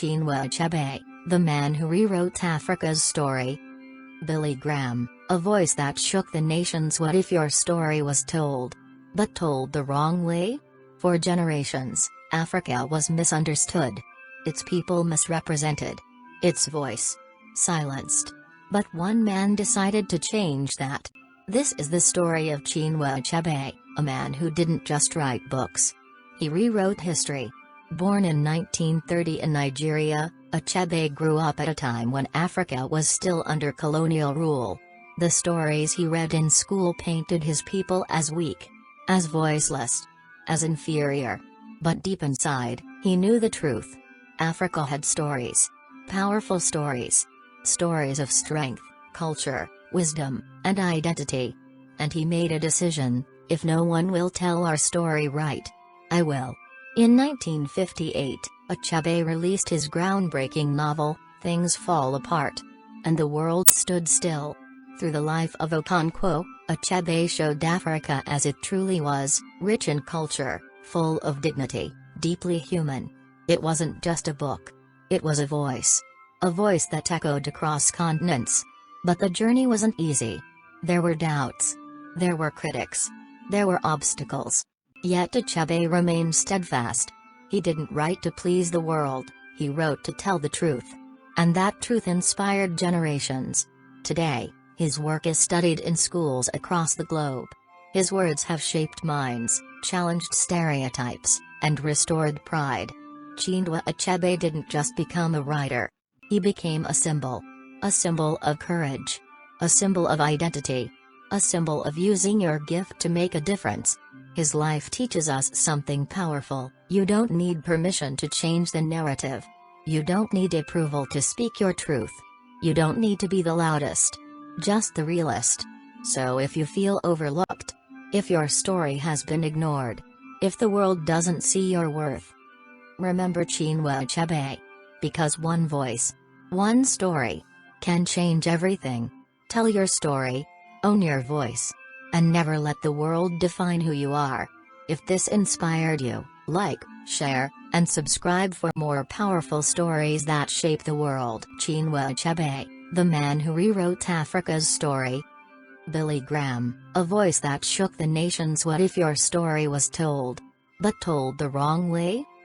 Chinua Achebe, the man who rewrote Africa's story. Billy Graham, a voice that shook the nations. What if your story was told, but told the wrong way? For generations, Africa was misunderstood. Its people misrepresented. Its voice silenced. But one man decided to change that. This is the story of Chinua Achebe, a man who didn't just write books. He rewrote history. Born in 1930 in Nigeria, Achebe grew up at a time when Africa was still under colonial rule. The stories he read in school painted his people as weak, as voiceless, as inferior. But deep inside, he knew the truth. Africa had stories. Powerful stories. Stories of strength, culture, wisdom, and identity. And he made a decision: if no one will tell our story right, I will. In 1958, Achebe released his groundbreaking novel, Things Fall Apart. And the world stood still. Through the life of Okonkwo, Achebe showed Africa as it truly was, rich in culture, full of dignity, deeply human. It wasn't just a book. It was a voice. A voice that echoed across continents. But the journey wasn't easy. There were doubts. There were critics. There were obstacles. Yet Achebe remained steadfast. He didn't write to please the world, he wrote to tell the truth. And that truth inspired generations. Today, his work is studied in schools across the globe. His words have shaped minds, challenged stereotypes, and restored pride. Chinua Achebe didn't just become a writer. He became a symbol. A symbol of courage. A symbol of identity. A symbol of using your gift to make a difference. His life teaches us something powerful: you don't need permission to change the narrative. You don't need approval to speak your truth. You don't need to be the loudest. Just the realest. So if you feel overlooked, if your story has been ignored, if the world doesn't see your worth, remember Chinua Achebe. Because one voice, one story, can change everything. Tell your story, own your voice, and never let the world define who you are. If this inspired you, like, share, and subscribe for more powerful stories that shape the world. Chinua Achebe, the man who rewrote Africa's story. Billy Graham, a voice that shook the nations. What if your story was told, but told the wrong way?